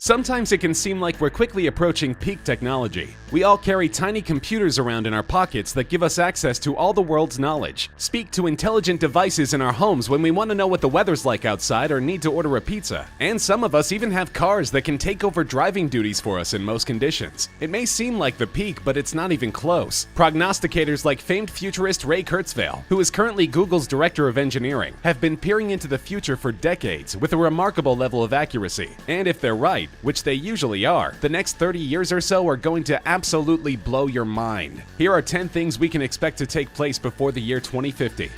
Sometimes it can seem like we're quickly approaching peak technology. We all carry tiny computers around in our pockets that give us access to all the world's knowledge, speak to intelligent devices in our homes when we want to know what the weather's like outside or need to order a pizza. And some of us even have cars that can take over driving duties for us in most conditions. It may seem like the peak, but it's not even close. Prognosticators like famed futurist Ray Kurzweil, who is currently Google's director of engineering, have been peering into the future for decades with a remarkable level of accuracy. And if they're right, which they usually are, the next 30 years or so are going to absolutely blow your mind. Here are 10 things we can expect to take place before the year 2050.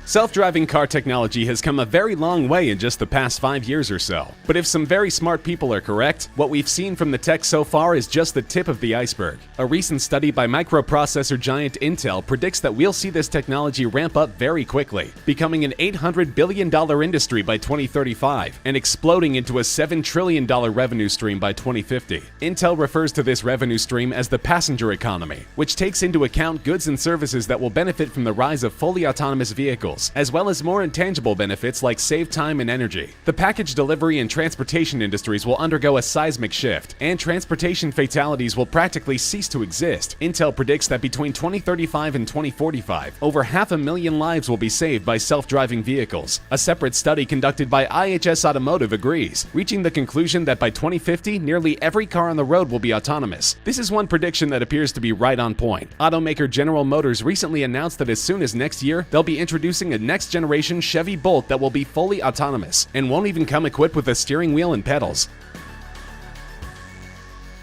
Self-driving car technology has come a very long way in just the past 5 years or so. But if some very smart people are correct, what we've seen from the tech so far is just the tip of the iceberg. A recent study by microprocessor giant Intel predicts that we'll see this technology ramp up very quickly, becoming an $800 billion industry by 2035 and exploding into a $7 trillion revenue stream by 2050. Intel refers to this revenue stream as the passenger economy, which takes into account goods and services that will benefit from the rise of fully autonomous vehicles, as well as more intangible benefits like save time and energy. The package delivery and transportation industries will undergo a seismic shift, and transportation fatalities will practically cease to exist. Intel predicts that between 2035 and 2045, over 500,000 lives will be saved by self-driving vehicles. A separate study conducted by IHS Automotive agrees, reaching the conclusion that by 2050, nearly every car on the road will be autonomous. This is one prediction that appears to be right on point. Automaker General Motors recently announced that as soon as next year, they'll be introducing a next-generation Chevy Bolt that will be fully autonomous and won't even come equipped with a steering wheel and pedals.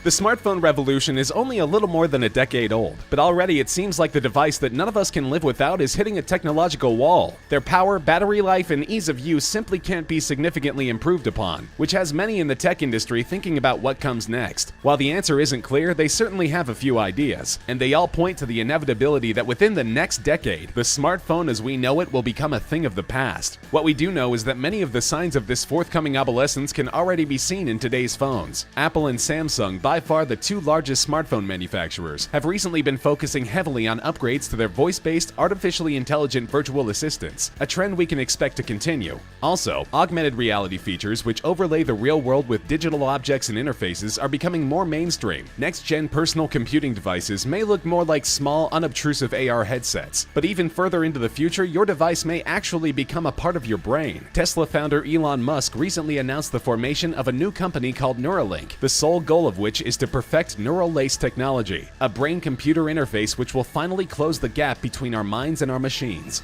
The smartphone revolution is only a little more than a decade old, but already it seems like the device that none of us can live without is hitting a technological wall. Their power, battery life, and ease of use simply can't be significantly improved upon, which has many in the tech industry thinking about what comes next. While the answer isn't clear, they certainly have a few ideas, and they all point to the inevitability that within the next decade, the smartphone as we know it will become a thing of the past. What we do know is that many of the signs of this forthcoming obsolescence can already be seen in today's phones. Apple and Samsung, by far the two largest smartphone manufacturers, have recently been focusing heavily on upgrades to their voice-based, artificially intelligent virtual assistants, a trend we can expect to continue. Also, augmented reality features which overlay the real world with digital objects and interfaces are becoming more mainstream. Next-gen personal computing devices may look more like small, unobtrusive AR headsets, but even further into the future, your device may actually become a part of your brain. Tesla founder Elon Musk recently announced the formation of a new company called Neuralink, the sole goal of which is to perfect neural lace technology, a brain-computer interface which will finally close the gap between our minds and our machines.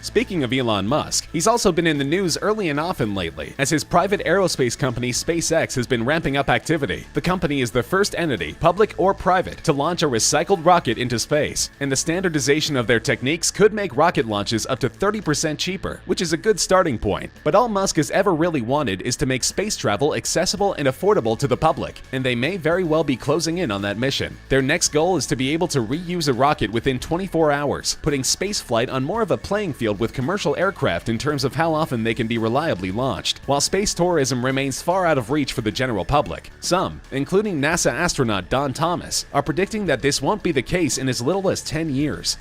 Speaking of Elon Musk, he's also been in the news early and often lately, as his private aerospace company SpaceX has been ramping up activity. The company is the first entity, public or private, to launch a recycled rocket into space, and the standardization of their techniques could make rocket launches up to 30% cheaper, which is a good starting point. But all Musk has ever really wanted is to make space travel accessible and affordable to the public, and they may very well be closing in on that mission. Their next goal is to be able to reuse a rocket within 24 hours, putting spaceflight on more of a playing field with commercial aircraft in terms of how often they can be reliably launched. While space tourism remains far out of reach for the general public, some, including NASA astronaut Don Thomas, are predicting that this won't be the case in as little as 10 years.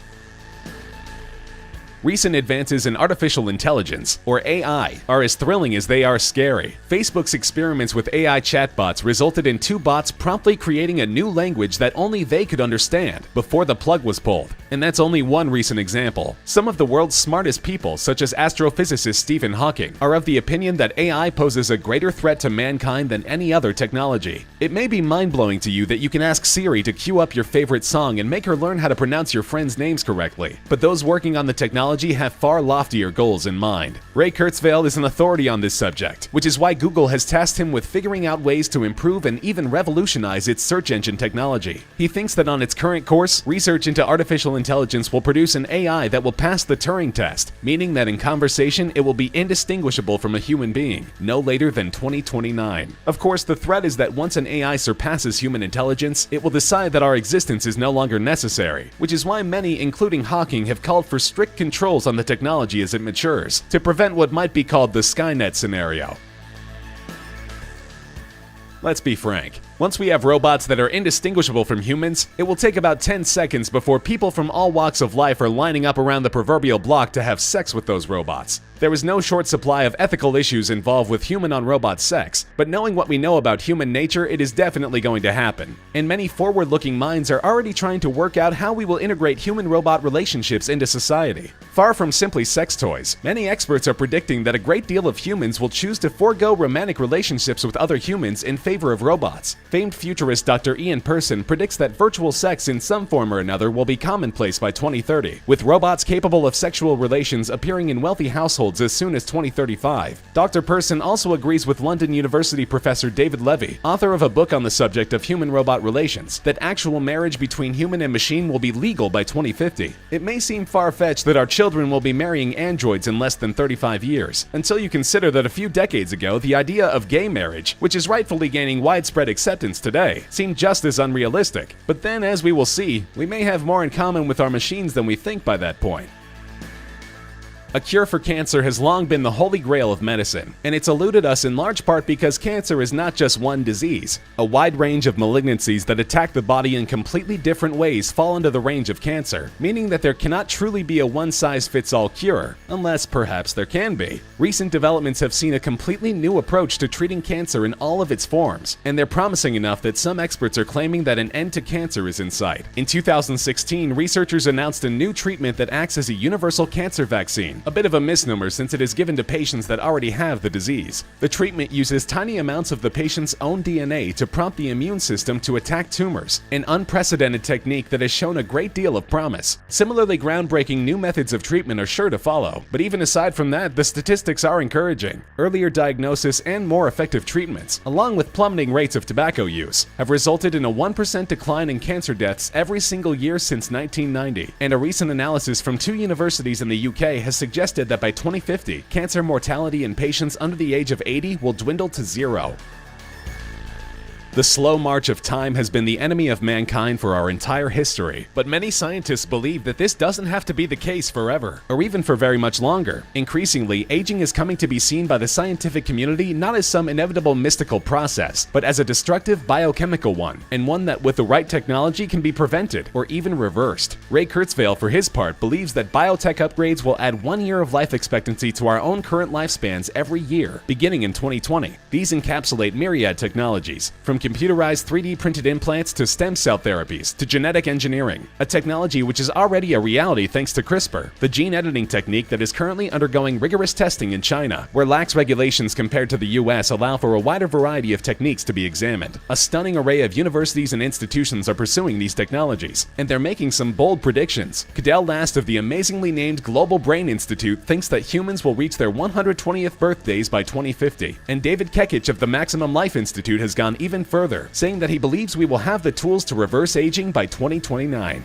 Recent advances in artificial intelligence, or AI, are as thrilling as they are scary. Facebook's experiments with AI chatbots resulted in two bots promptly creating a new language that only they could understand before the plug was pulled. And that's only one recent example. Some of the world's smartest people, such as astrophysicist Stephen Hawking, are of the opinion that AI poses a greater threat to mankind than any other technology. It may be mind-blowing to you that you can ask Siri to cue up your favorite song and make her learn how to pronounce your friends' names correctly, but those working on the technology have far loftier goals in mind. Ray Kurzweil is an authority on this subject, which is why Google has tasked him with figuring out ways to improve and even revolutionize its search engine technology. He thinks that on its current course, research into artificial intelligence will produce an AI that will pass the Turing test, meaning that in conversation it will be indistinguishable from a human being, no later than 2029. Of course, the threat is that once an AI surpasses human intelligence, it will decide that our existence is no longer necessary, which is why many, including Hawking, have called for strict controls on the technology as it matures, to prevent what might be called the Skynet scenario. Let's be frank. Once we have robots that are indistinguishable from humans, it will take about 10 seconds before people from all walks of life are lining up around the proverbial block to have sex with those robots. There is no short supply of ethical issues involved with human-on-robot sex, but knowing what we know about human nature, it is definitely going to happen. And many forward-looking minds are already trying to work out how we will integrate human-robot relationships into society. Far from simply sex toys, many experts are predicting that a great deal of humans will choose to forego romantic relationships with other humans in favor of robots. Famed futurist Dr. Ian Person predicts that virtual sex in some form or another will be commonplace by 2030, with robots capable of sexual relations appearing in wealthy households as soon as 2035. Dr. Person also agrees with London University professor David Levy, author of a book on the subject of human-robot relations, that actual marriage between human and machine will be legal by 2050. It may seem far-fetched that our children will be marrying androids in less than 35 years, until you consider that a few decades ago, the idea of gay marriage, which is rightfully gaining widespread acceptance today, seemed just as unrealistic. But then, as we will see, we may have more in common with our machines than we think by that point. A cure for cancer has long been the holy grail of medicine, and it's eluded us in large part because cancer is not just one disease. A wide range of malignancies that attack the body in completely different ways fall into the range of cancer, meaning that there cannot truly be a one-size-fits-all cure, unless perhaps there can be. Recent developments have seen a completely new approach to treating cancer in all of its forms, and they're promising enough that some experts are claiming that an end to cancer is in sight. In 2016, researchers announced a new treatment that acts as a universal cancer vaccine. A bit of a misnomer since it is given to patients that already have the disease. The treatment uses tiny amounts of the patient's own DNA to prompt the immune system to attack tumors, an unprecedented technique that has shown a great deal of promise. Similarly, groundbreaking new methods of treatment are sure to follow, but even aside from that, the statistics are encouraging. Earlier diagnosis and more effective treatments, along with plummeting rates of tobacco use, have resulted in a 1% decline in cancer deaths every single year since 1990, and a recent analysis from 2 universities in the UK has suggested that by 2050, cancer mortality in patients under the age of 80 will dwindle to 0. The slow march of time has been the enemy of mankind for our entire history, but many scientists believe that this doesn't have to be the case forever, or even for very much longer. Increasingly, aging is coming to be seen by the scientific community not as some inevitable mystical process, but as a destructive biochemical one, and one that with the right technology can be prevented or even reversed. Ray Kurzweil, for his part, believes that biotech upgrades will add 1 year of life expectancy to our own current lifespans every year, beginning in 2020. These encapsulate myriad technologies, from computerized 3D printed implants to stem cell therapies to genetic engineering, a technology which is already a reality thanks to CRISPR, the gene editing technique that is currently undergoing rigorous testing in China, where lax regulations compared to the US allow for a wider variety of techniques to be examined. A stunning array of universities and institutions are pursuing these technologies, and they're making some bold predictions. Cadell Last of the amazingly named Global Brain Institute thinks that humans will reach their 120th birthdays by 2050, and David Kekich of the Maximum Life Institute has gone even further, saying that he believes we will have the tools to reverse aging by 2029.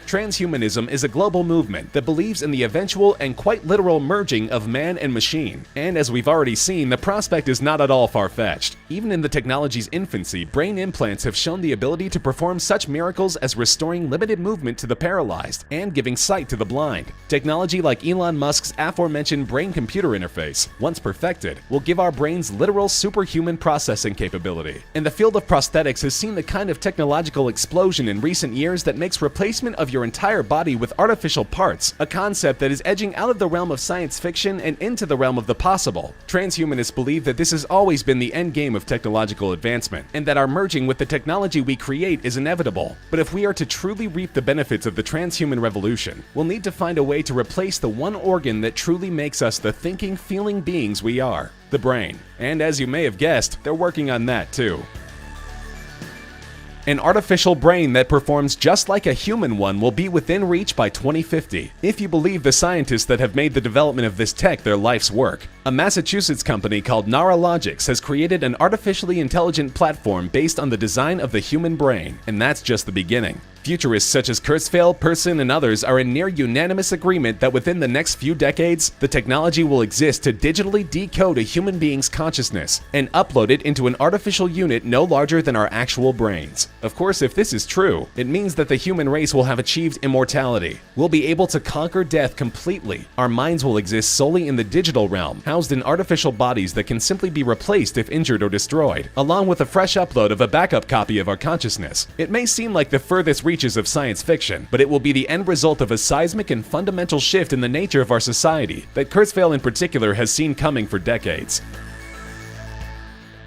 Transhumanism is a global movement that believes in the eventual and quite literal merging of man and machine. And as we've already seen, the prospect is not at all far-fetched. Even in the technology's infancy, brain implants have shown the ability to perform such miracles as restoring limited movement to the paralyzed and giving sight to the blind. Technology like Elon Musk's aforementioned brain-computer interface, once perfected, will give our brains literal superhuman processing capability. And the field of prosthetics has seen the kind of technological explosion in recent years that makes replacement of your entire body with artificial parts a concept that is edging out of the realm of science fiction and into the realm of the possible. Transhumanists believe that this has always been the end game of technological advancement, and that our merging with the technology we create is inevitable. But if we are to truly reap the benefits of the transhuman revolution, we'll need to find a way to replace the one organ that truly makes us the thinking, feeling beings we are, the brain. And as you may have guessed, they're working on that too. An artificial brain that performs just like a human one will be within reach by 2050, if you believe the scientists that have made the development of this tech their life's work. A Massachusetts company called Neurologics has created an artificially intelligent platform based on the design of the human brain, and that's just the beginning. Futurists such as Kurzweil, Persson, and others are in near unanimous agreement that within the next few decades, the technology will exist to digitally decode a human being's consciousness and upload it into an artificial unit no larger than our actual brains. Of course, if this is true, it means that the human race will have achieved immortality. We'll be able to conquer death completely. Our minds will exist solely in the digital realm, housed in artificial bodies that can simply be replaced if injured or destroyed, along with a fresh upload of a backup copy of our consciousness. It may seem like the furthest reaches of science fiction, but it will be the end result of a seismic and fundamental shift in the nature of our society that Kurzweil in particular has seen coming for decades.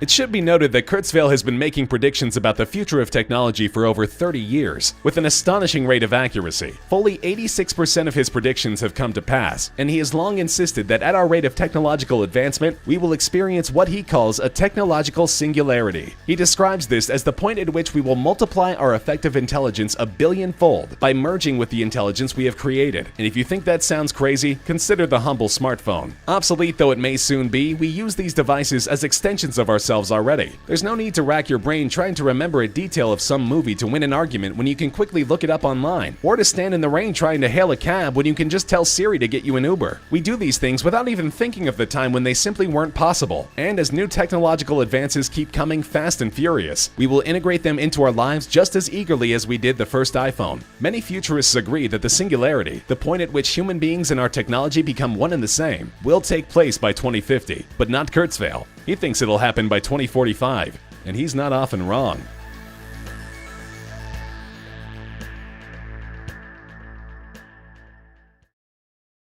It should be noted that Kurzweil has been making predictions about the future of technology for over 30 years, with an astonishing rate of accuracy. Fully 86% of his predictions have come to pass, and he has long insisted that at our rate of technological advancement, we will experience what he calls a technological singularity. He describes this as the point at which we will multiply our effective intelligence a billion-fold by merging with the intelligence we have created. And if you think that sounds crazy, consider the humble smartphone. Obsolete though it may soon be, we use these devices as extensions of ourselves already. There's no need to rack your brain trying to remember a detail of some movie to win an argument when you can quickly look it up online, or to stand in the rain trying to hail a cab when you can just tell Siri to get you an Uber. We do these things without even thinking of the time when they simply weren't possible. And as new technological advances keep coming fast and furious, we will integrate them into our lives just as eagerly as we did the first iPhone. Many futurists agree that the singularity, the point at which human beings and our technology become one and the same, will take place by 2050, but not Kurzweil. He thinks it'll happen by 2045, and he's not often wrong.